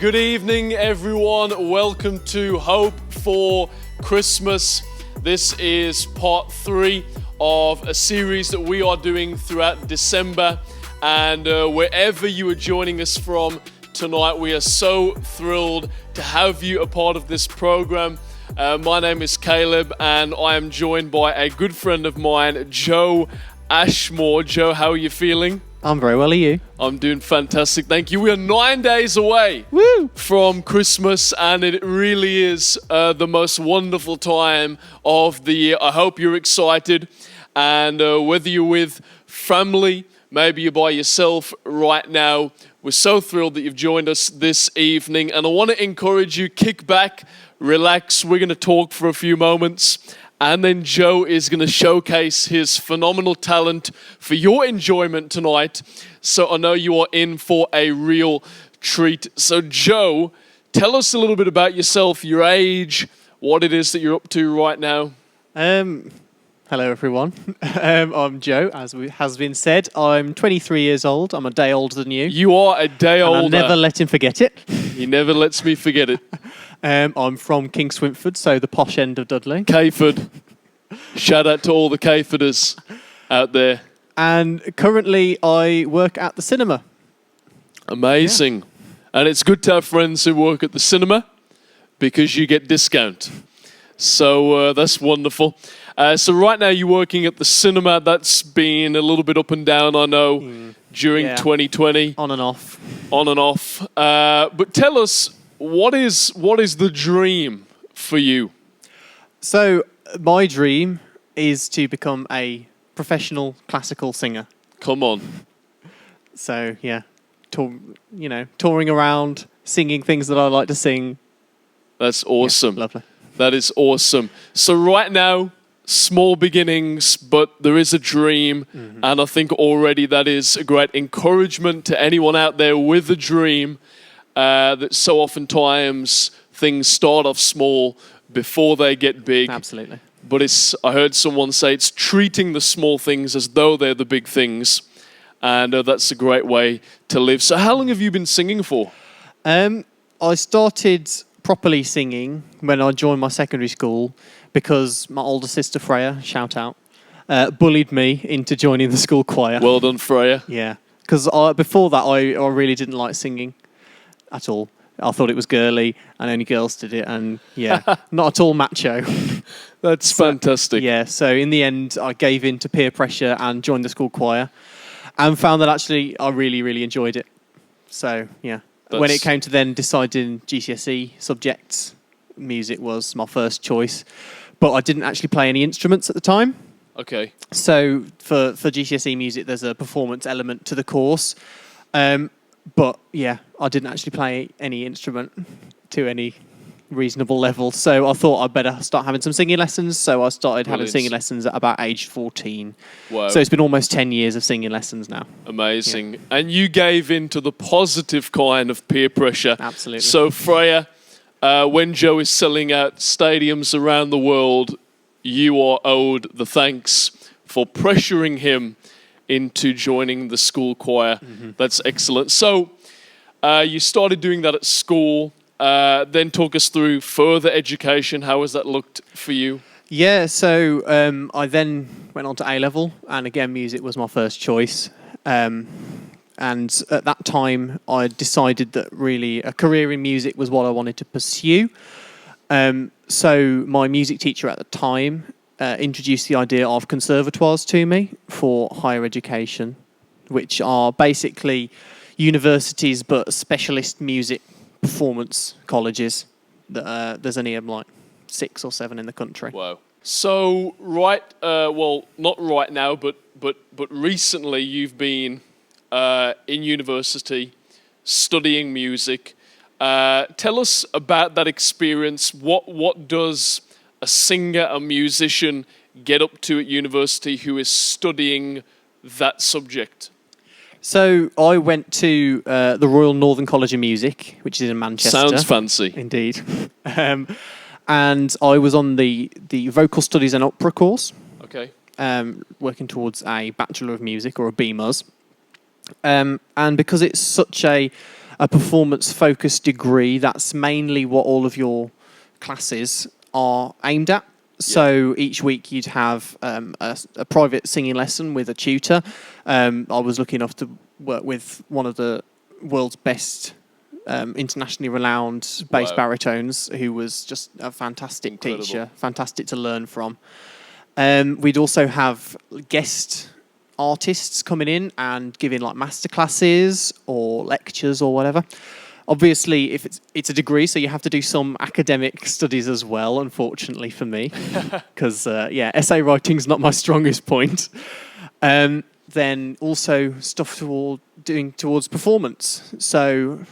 Good evening, everyone. Welcome to Hope for Christmas. This is part 3 of a series that we are doing throughout December. And wherever you are joining us from tonight, we are so thrilled to have you a part of this program. My name is Caleb, and I am joined by a good friend of mine, Joe Ashmore. Joe, how are you feeling? I'm very well, are you? I'm doing fantastic, thank you. We are 9 days away from Christmas, and it really is the most wonderful time of the year. I hope you're excited, and whether you're with family, maybe you're by yourself right now, we're so thrilled that you've joined us this evening, and I want to encourage you, kick back, relax. We're going to talk for a few moments. And then Joe is going to showcase his phenomenal talent for your enjoyment tonight. So I know you are in for a real treat. So Joe, tell us a little bit about yourself, your age, what it is that you're up to right now. Hello, everyone. I'm Joe, as has been said. I'm 23 years old. I'm a day older than you. You are a day older. I'll never let him forget it. He never lets me forget it. I'm from King Swinford, so the posh end of Dudley. Cayford. Shout out to all the Cayforders out there. And currently I work at the cinema. Amazing. Yeah. And it's good to have friends who work at the cinema because you get discount. So that's wonderful. So right now you're working at the cinema. That's been a little bit up and down, I know, during 2020. On and off. On and off. But tell us, what is the dream for you? So my dream is to become a professional classical singer. Come on. So yeah, touring around, singing things that I like to sing. That's awesome. Yeah, lovely. That is awesome. So right now, small beginnings, but there is a dream. Mm-hmm. And I think already that is a great encouragement to anyone out there with a dream. That so oftentimes things start off small before they get big. Absolutely. But I heard someone say it's treating the small things as though they're the big things. And that's a great way to live. So how long have you been singing for? I started properly singing when I joined my secondary school because my older sister Freya, shout out, bullied me into joining the school choir. Well done, Freya. Yeah, because before that I really didn't like singing at all. I thought it was girly and only girls did it, and not at all macho. That's fantastic. Yeah, so in the end I gave in to peer pressure and joined the school choir and found that actually I really, really enjoyed it. So yeah, when it came to then deciding GCSE subjects, music was my first choice, but I didn't actually play any instruments at the time. Okay. So for GCSE music there's a performance element to the course. But yeah, I didn't actually play any instrument to any reasonable level. So I thought I'd better start having some singing lessons. So I started having singing lessons at about age 14. Wow. So it's been almost 10 years of singing lessons now. Amazing. Yeah. And you gave in to the positive kind of peer pressure. Absolutely. So Freya, when Joe is selling out stadiums around the world, you are owed the thanks for pressuring him into joining the school choir. Mm-hmm. That's excellent. So you started doing that at school, then talk us through further education. How has that looked for you? Yeah, so I then went on to A-level, and again, music was my first choice. And at that time, I decided that really a career in music was what I wanted to pursue. So my music teacher at the time introduced the idea of conservatoires to me for higher education, which are basically universities but specialist music performance colleges. There's only like 6 or 7 in the country. Wow. So not right now, but recently you've been in university studying music. Tell us about that experience. What does a singer, a musician get up to at university who is studying that subject? So I went to the Royal Northern College of Music, which is in Manchester. Sounds fancy. Indeed. And I was on the Vocal Studies and Opera course. Okay. Working towards a Bachelor of Music or a BMUS. And because it's such a a performance-focused degree. That's mainly what all of your classes are aimed at. So each week you'd have a private singing lesson with a tutor. I was lucky enough to work with one of the world's best internationally renowned bass baritones, who was just a fantastic teacher, fantastic to learn from. We'd also have guest artists coming in and giving like masterclasses or lectures or whatever. Obviously, if it's a degree, so you have to do some academic studies as well, unfortunately for me, because, essay writing's not my strongest point. Then also stuff towards performance. So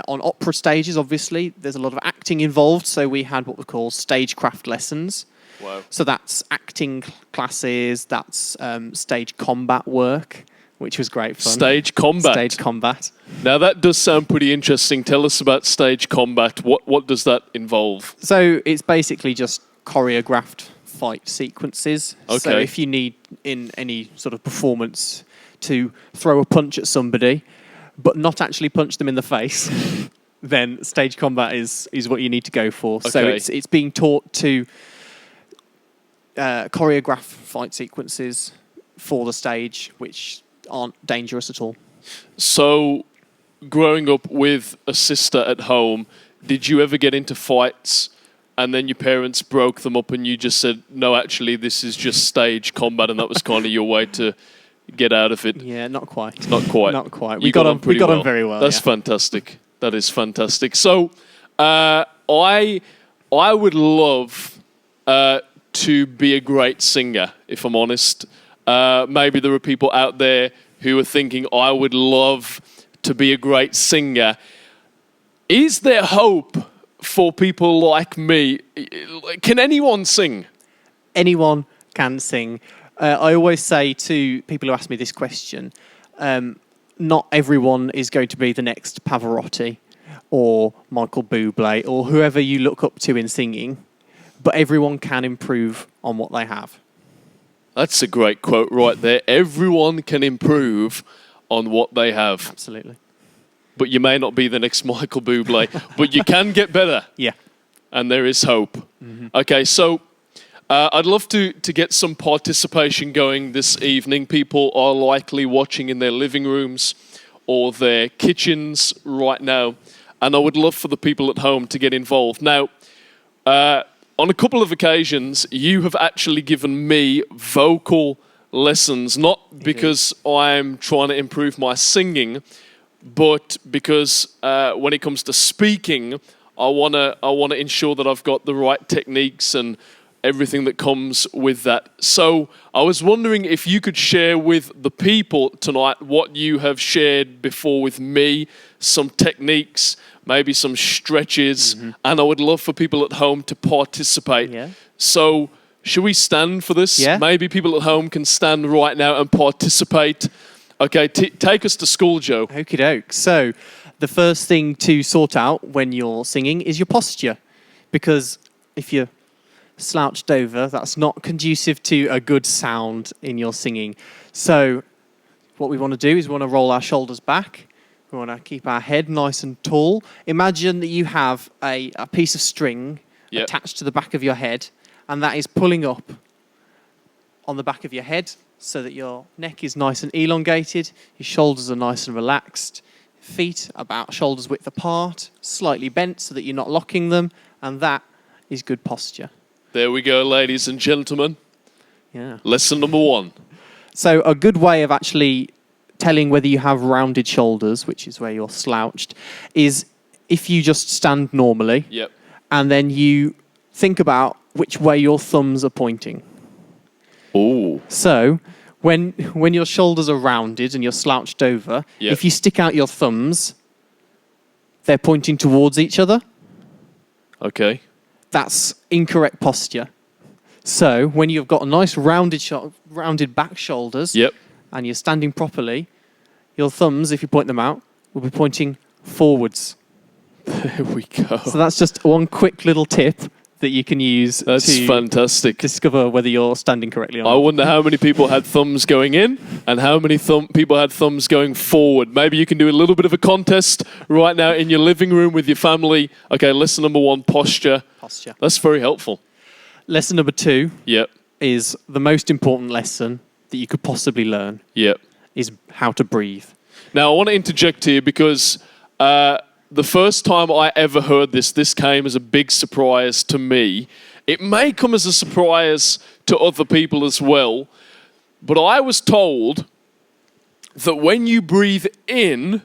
on opera stages, obviously, there's a lot of acting involved, so we had what we call stagecraft lessons. Wow. So that's acting classes, that's stage combat work, which was great fun. Stage combat. Stage combat. Now that does sound pretty interesting. Tell us about stage combat. What does that involve? So it's basically just choreographed fight sequences. Okay. So if you need in any sort of performance to throw a punch at somebody, but not actually punch them in the face, then stage combat is what you need to go for. Okay. So it's being taught to choreograph fight sequences for the stage, which aren't dangerous at all. So, growing up with a sister at home, did you ever get into fights and then your parents broke them up and you just said, no, actually, this is just stage combat, and that was kind of your way to get out of it? Yeah, not quite. Not quite. Not quite. You We got on very well. That's fantastic. That is fantastic. So, I would love to be a great singer, if I'm honest. Maybe there are people out there who are thinking, I would love to be a great singer. Is there hope for people like me? Can anyone sing? Anyone can sing. I always say to people who ask me this question, not everyone is going to be the next Pavarotti or Michael Bublé or whoever you look up to in singing, but everyone can improve on what they have. That's a great quote right there. Everyone can improve on what they have. Absolutely. But you may not be the next Michael Bublé, but you can get better. Yeah. And there is hope. Mm-hmm. Okay, so I'd love to get some participation going this evening. People are likely watching in their living rooms or their kitchens right now. And I would love for the people at home to get involved. Now, on a couple of occasions, you have actually given me vocal lessons, not because I'm trying to improve my singing, but because when it comes to speaking, I wanna ensure that I've got the right techniques and everything that comes with that. So I was wondering if you could share with the people tonight what you have shared before with me, some techniques, maybe some stretches, and I would love for people at home to participate. Yeah. So should we stand for this? Yeah. Maybe people at home can stand right now and participate. Okay, take us to school, Joe. Okie doke. So the first thing to sort out when you're singing is your posture, because if you're slouched over, that's not conducive to a good sound in your singing. So what we want to do is we want to roll our shoulders back. We want to keep our head nice and tall. Imagine that you have a piece of string attached to the back of your head, and that is pulling up on the back of your head so that your neck is nice and elongated, your shoulders are nice and relaxed, feet about shoulders width apart, slightly bent so that you're not locking them, and that is good posture. There we go, ladies and gentlemen. Yeah. Lesson number 1. So a good way of actually telling whether you have rounded shoulders, which is where you're slouched, is if you just stand normally and then you think about which way your thumbs are pointing. Oh. So when your shoulders are rounded and you're slouched over, if you stick out your thumbs, they're pointing towards each other. Okay. That's incorrect posture. So when you've got a nice rounded back shoulders and you're standing properly, your thumbs, if you point them out, will be pointing forwards. There we go. So that's just one quick little tip that you can use That's to fantastic. discover whether you're standing correctly or I not. wonder how many people had thumbs going in and how many people had thumbs going forward. Maybe you can do a little bit of a contest right now in your living room with your family. Okay, lesson number 1, posture. Posture. That's very helpful. Lesson number 2 Yep, is the most important lesson that you could possibly learn, yep. is how to breathe. Now, I want to interject here because the first time I ever heard this came as a big surprise to me. It may come as a surprise to other people as well, but I was told that when you breathe in,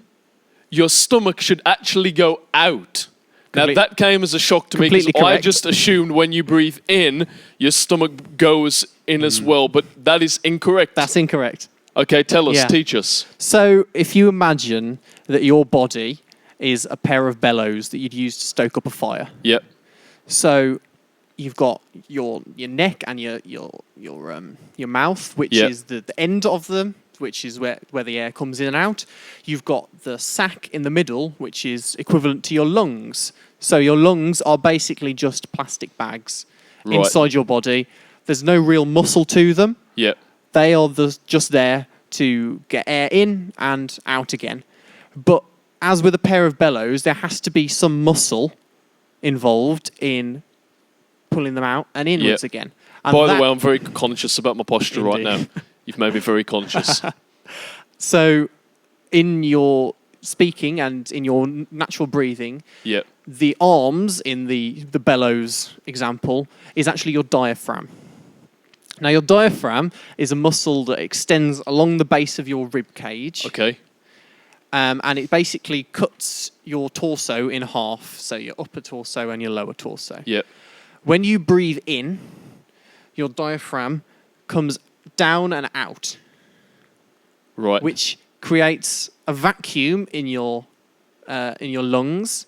your stomach should actually go out. Now, that came as a shock to me because I just assumed when you breathe in, your stomach goes in as well, but that is incorrect. That's incorrect. Okay, tell us, teach us. So if you imagine that your body is a pair of bellows that you'd use to stoke up a fire. Yep. So you've got your neck and your mouth, which is the end of them, which is where the air comes in and out. You've got the sac in the middle, which is equivalent to your lungs. So your lungs are basically just plastic bags inside your body. There's no real muscle to them. Yep. They are just there to get air in and out again. But as with a pair of bellows, there has to be some muscle involved in pulling them out and inwards again. And by the way, I'm very conscious about my posture right now. You've made me very conscious. So in your speaking and in your natural breathing, the arms in the bellows example is actually your diaphragm. Now, your diaphragm is a muscle that extends along the base of your rib cage. Okay. And it basically cuts your torso in half, so your upper torso and your lower torso. Yep. When you breathe in, your diaphragm comes down and out. Right. Which creates a vacuum in your lungs,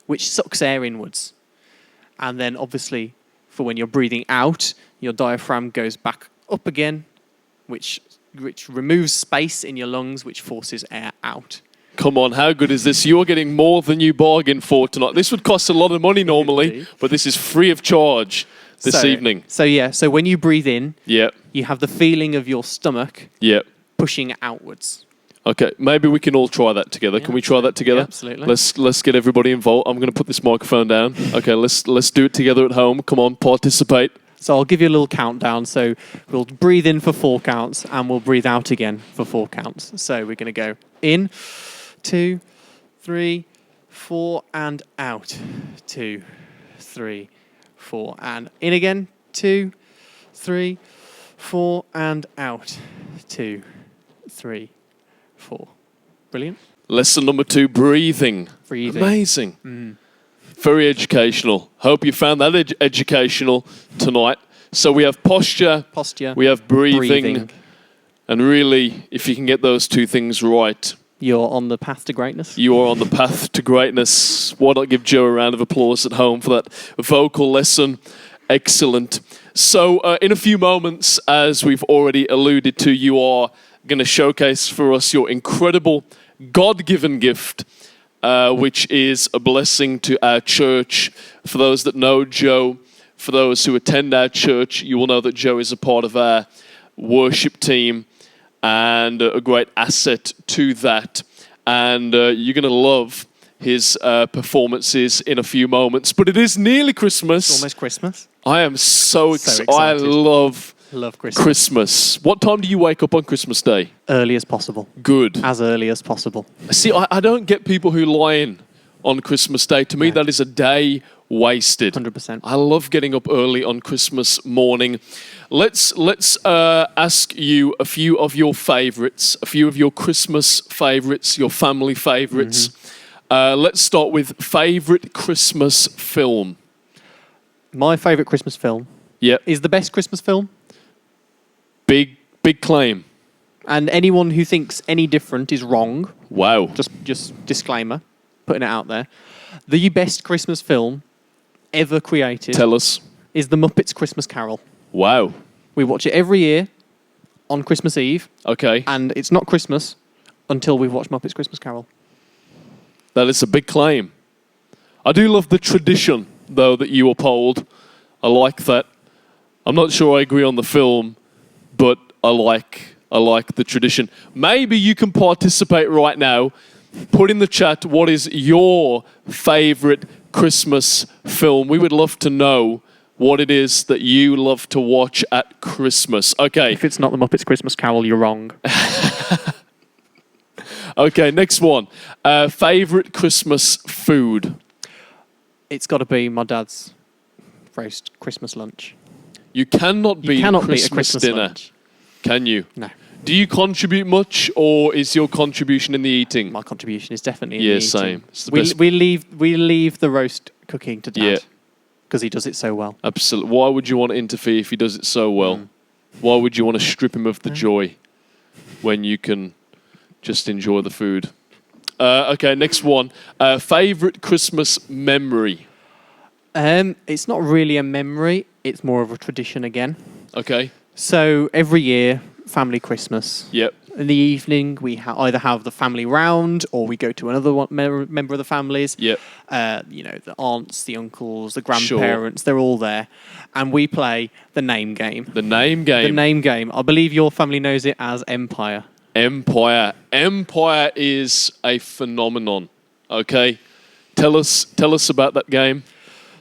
which sucks air inwards. And then, obviously, for when you're breathing out, your diaphragm goes back up again, which removes space in your lungs, which forces air out. Come on, how good is this? You're getting more than you bargained for tonight. This would cost a lot of money normally, but this is free of charge this evening. So when you breathe in, you have the feeling of your stomach pushing outwards. Okay, maybe we can all try that together. Can we try that together? Yeah, absolutely. Let's get everybody involved. I'm going to put this microphone down. Okay, let's do it together at home. Come on, participate. So I'll give you a little countdown. So we'll breathe in for 4 counts and we'll breathe out again for 4 counts. So we're going to go in, 2, 3, 4, and out. 2, 3, 4, and in again. 2, 3, 4, and out. 2, 3, 4. Brilliant. Lesson number 2, breathing. Amazing. Very educational. Hope you found that educational tonight. So we have posture, we have breathing, and really, if you can get those 2 things right, you're on the path to greatness. You are on the path to greatness. Why not give Joe a round of applause at home for that vocal lesson? Excellent. So in a few moments, as we've already alluded to, you are going to showcase for us your incredible God-given gift, which is a blessing to our church. For those that know Joe, for those who attend our church, you will know that Joe is a part of our worship team and a great asset to that. And you're going to love his performances in a few moments. But it is nearly Christmas. It's almost Christmas. I am so excited. I love Christmas. What time do you wake up on Christmas Day? Early as possible. Good. As early as possible. See, I don't get people who lie in on Christmas Day. To me, that is a day wasted. 100%. I love getting up early on Christmas morning. Let's ask you a few of your favorites, a few of your Christmas favorites, your family favorites. Let's start with favorite Christmas film. My favorite Christmas film is the best Christmas film. Big claim. And anyone who thinks any different is wrong. Wow. Just disclaimer, putting it out there. The best Christmas film ever created. Tell us. Is The Muppets Christmas Carol. Wow. We watch it every year on Christmas Eve. Okay. And it's not Christmas until we watch Muppets Christmas Carol. That is a big claim. I do love the tradition, though, that you uphold. I like that. I'm not sure I agree on the film, but I like the tradition. Maybe you can participate right now. Put in the chat what is your favorite Christmas film. We would love to know what it is that you love to watch at Christmas. Okay. If it's not the Muppets Christmas Carol, you're wrong. Okay, next one. Favorite Christmas food? It's got to be my dad's roast Christmas lunch. You cannot beat beat a Christmas dinner, lunch. can you? No. Do you contribute much, or is your contribution in the eating? My contribution is definitely in the eating. Same. It's the We, best. we leave the roast cooking to Yeah. Dad because he does it so well. Absolutely. Why would you want to interfere if he does it so well? Why would you want to strip him of the joy when you can just enjoy the food? Okay, next one. Favorite Christmas memory? It's not really a memory. It's more of a tradition again. Okay. So every year, family Christmas. Yep. In the evening, we either have the family round or we go to another member of the families. Yep. The aunts, the uncles, the grandparents, they're all there. And we play the name game. The name game. The name game. I believe your family knows it as Empire. Empire. Empire is a phenomenon. Okay. Tell us about that game.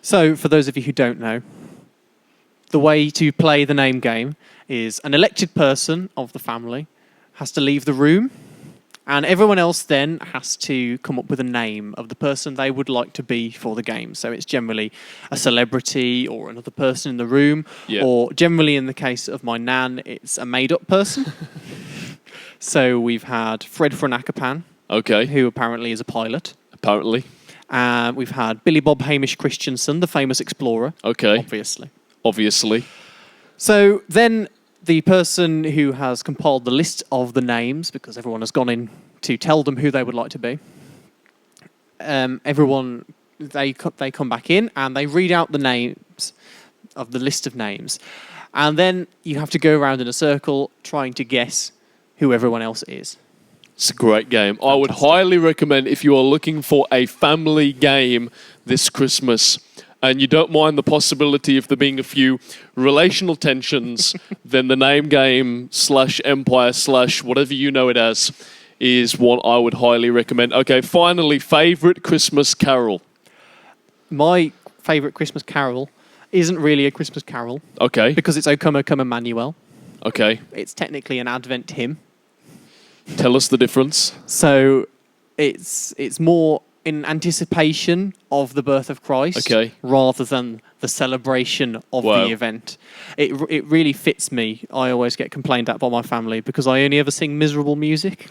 So, for those of you who don't know, the way to play the name game is an elected person of the family has to leave the room, and everyone else then has to come up with a name of the person they would like to be for the game. So it's generally a celebrity or another person in the room, or generally in the case of my nan, it's a made-up person. So we've had Fred Franakapan, who apparently is a pilot. Apparently. We've had Billy Bob Hamish Christensen, the famous explorer. Obviously. So then the person who has compiled the list of the names, because everyone has gone in to tell them who they would like to be, they come back in and they read out the names of the list of names. And then you have to go around in a circle trying to guess who everyone else is. It's a great game. Fantastic. I would highly recommend, if you are looking for a family game this Christmas and you don't mind the possibility of there being a few relational tensions, then the name game / Empire / whatever you know it as is one I would highly recommend. Okay, finally, favourite Christmas carol. My favourite Christmas carol isn't really a Christmas carol. Okay. Because it's O Come, O Come, Emmanuel. Okay. It's technically an Advent hymn. Tell us the difference. So it's more in anticipation of the birth of Christ rather than the celebration of the event. It really fits me. I always get complained at by my family because I only ever sing miserable music.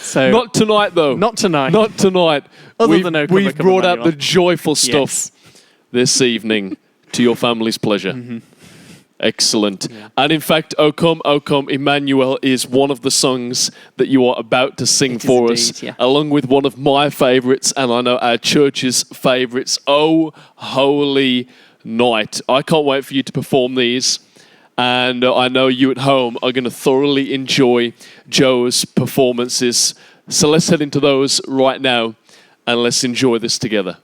So not tonight, though. Not tonight. Not tonight. We've brought out the joyful stuff this evening to your family's pleasure. Mm-hmm. Excellent. Yeah. And in fact, O Come, Emmanuel is one of the songs that you are about to sing for us, along with one of my favourites, and I know our church's favourites, O Holy Night. I can't wait for you to perform these, and I know you at home are going to thoroughly enjoy Joe's performances. So let's head into those right now, and let's enjoy this together.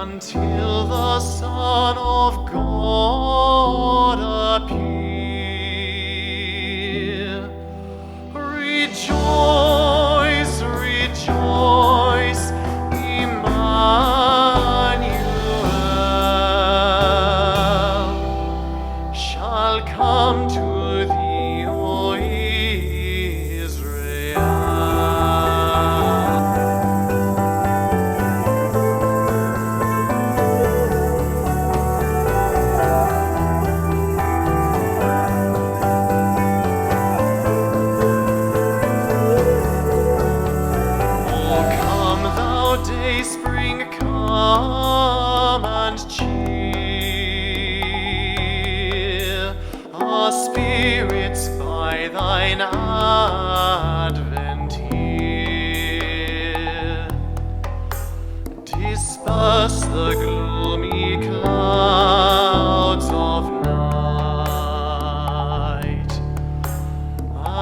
Until the Son of God appear. Rejoice, rejoice, Emmanuel.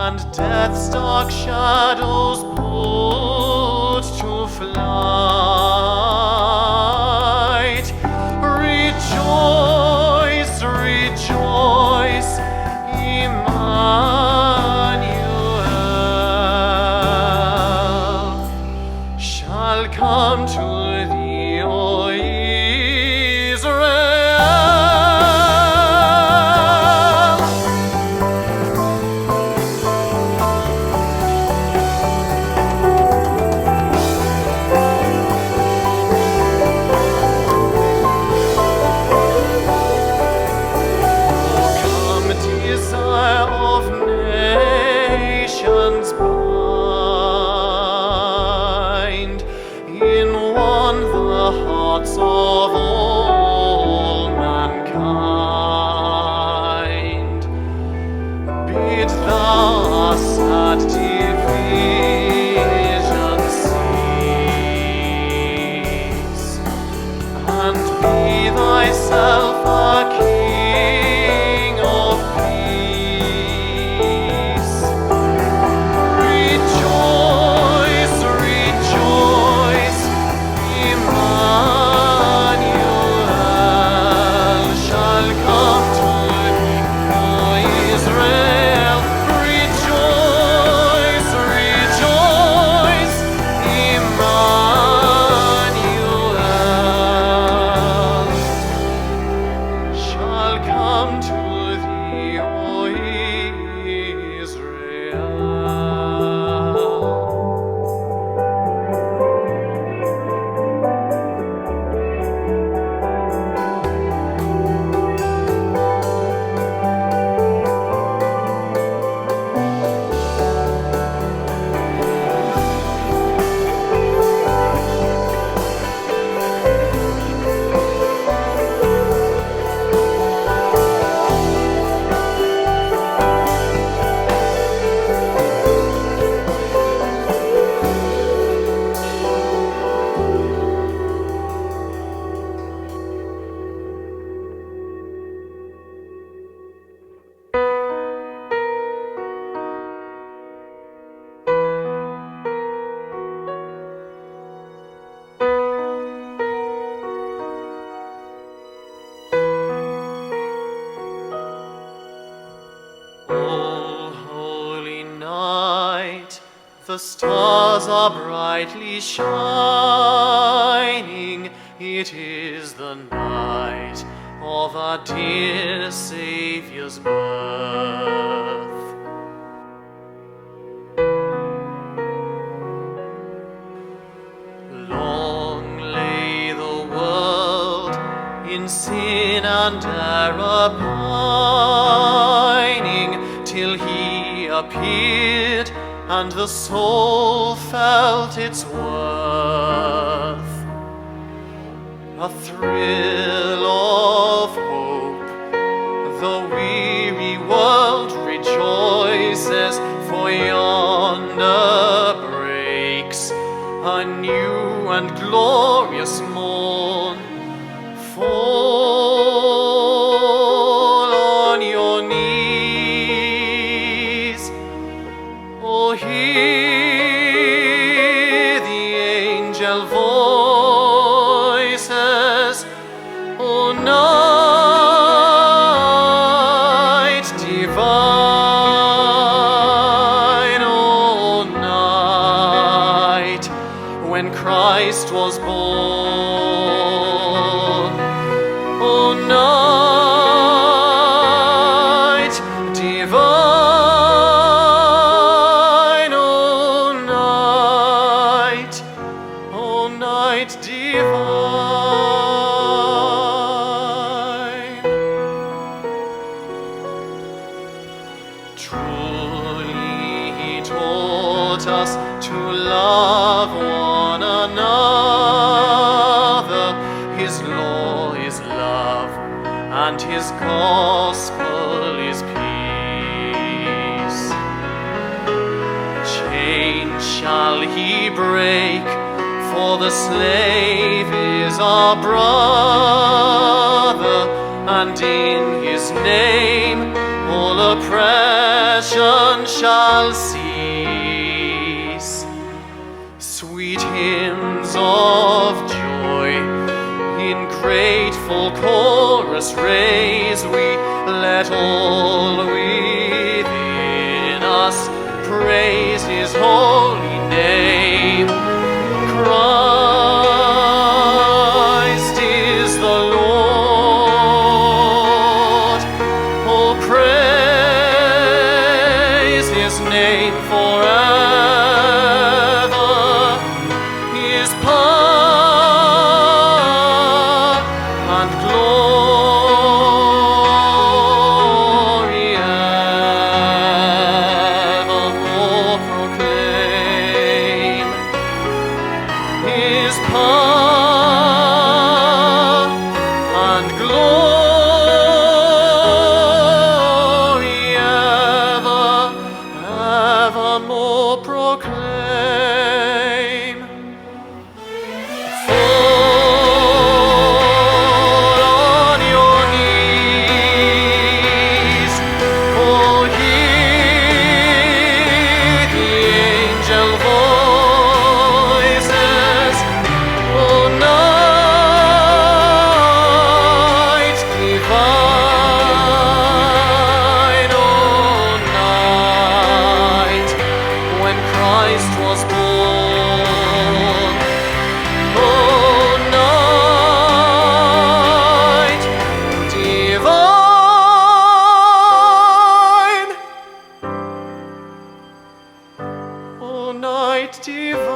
and death's dark shadows put to flight. Rejoice, rejoice, Emmanuel shall come to thee, O Israel. Come, desire of nations, bind in one the hearts of all mankind. Bid thou our sad division cease, and be thyself a King of peace. Rejoice, rejoice, Emmanuel shall come to thee, O Israel. Rejoice, rejoice, Emmanuel shall come to thee, O Israel. O holy night, the stars are brightly shining. It is the night of our dear Saviour's birth. Long lay the world in sin and error pining, till he appeared and the soul felt its worth. A thrill of hope, the weary world rejoices, for yonder breaks a new and glorious morn. Fall on your knees, oh, hear the angel voices, oh, night divine, oh, night when Christ was born, oh, night divine, oh, night divine. Truly he taught us to love one another. His law is love, and his gospel is peace. Chains shall he break, for the slave is our brother, and in his name all oppression none shall cease. Sweet hymns of joy in grateful chorus raise we, let all within us praise his holy name. Christ is the Lord. Oh, praise his name forever. His power and glory evermore proclaim. His power and glory evermore proclaim. Fall on your knees, oh, hear the angel voices, oh, night divine, oh, night when Christ was born. Oh, night divine, oh, night divine.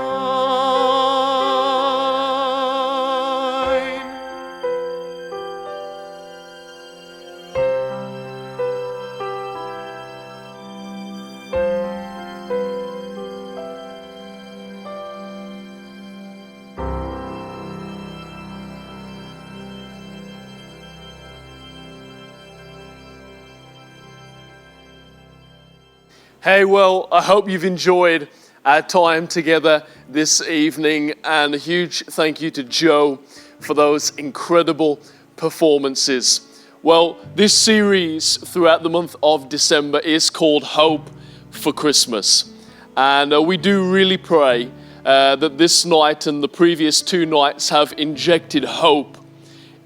Hey, well, I hope you've enjoyed our time together this evening, and a huge thank you to Joe for those incredible performances. Well, this series throughout the month of December is called Hope for Christmas, and we do really pray that this night and the previous two nights have injected hope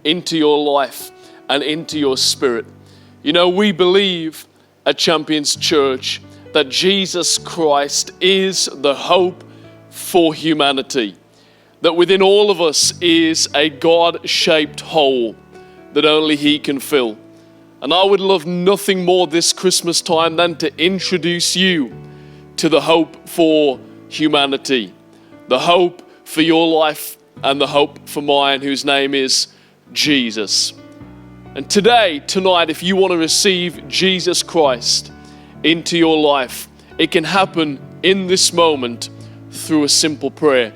into your life and into your spirit. You know, we believe at Champions Church that Jesus Christ is the hope for humanity, that within all of us is a God-shaped hole that only He can fill. And I would love nothing more this Christmas time than to introduce you to the hope for humanity, the hope for your life and the hope for mine, whose name is Jesus. And tonight, if you want to receive Jesus Christ into your life, it can happen in this moment through a simple prayer.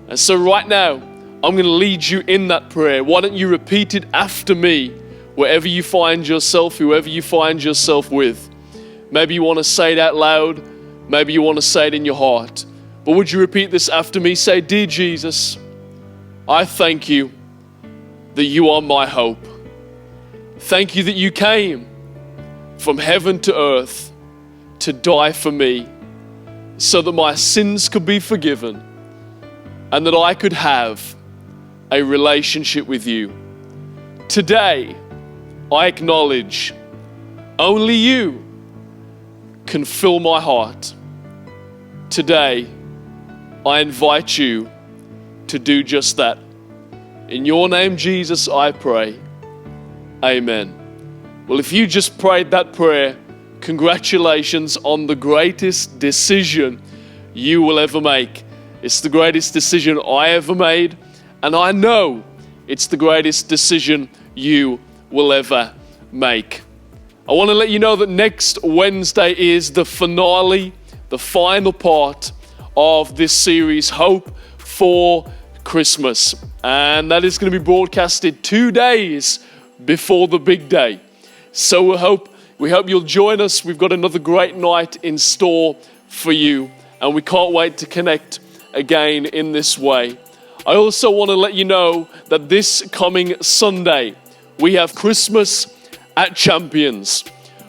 And so right now, I'm going to lead you in that prayer. Why don't you repeat it after me, wherever you find yourself, whoever you find yourself with. Maybe you want to say it out loud, maybe you want to say it in your heart. But would you repeat this after me? Say, "Dear Jesus, I thank you that you are my hope. Thank you that you came from heaven to earth to die for me so that my sins could be forgiven and that I could have a relationship with you. Today, I acknowledge only you can fill my heart. Today, I invite you to do just that. In your name, Jesus, I pray. Amen." Well, if you just prayed that prayer, congratulations on the greatest decision you will ever make. It's the greatest decision I ever made, and I know it's the greatest decision you will ever make. I want to let you know that next Wednesday is the finale, the final part of this series, Hope for Christmas. And that is going to be broadcasted 2 days before the big day. So we hope you'll join us. We've got another great night in store for you, and we can't wait to connect again in this way. I also want to let you know that this coming Sunday, we have Christmas at Champions.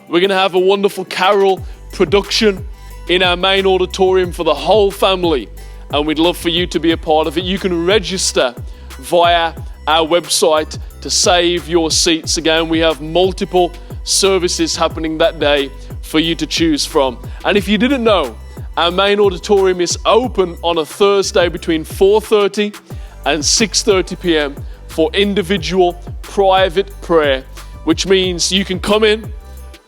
We're going to have a wonderful carol production in our main auditorium for the whole family, and we'd love for you to be a part of it. You can register via our website to save your seats. Again, we have multiple services happening that day for you to choose from. And if you didn't know, our main auditorium is open on a Thursday between 4:30 and 6:30 p.m. for individual private prayer, which means you can come in,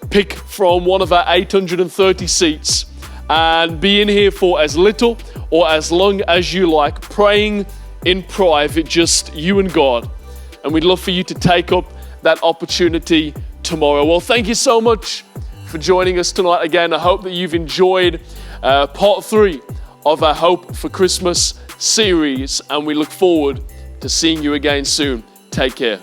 pick from one of our 830 seats, and be in here for as little or as long as you like, praying in private, just you and God. And we'd love for you to take up that opportunity tomorrow. Well, thank you so much for joining us tonight again. I hope that you've enjoyed part 3 of our Hope for Christmas series, and we look forward to seeing you again soon. Take care.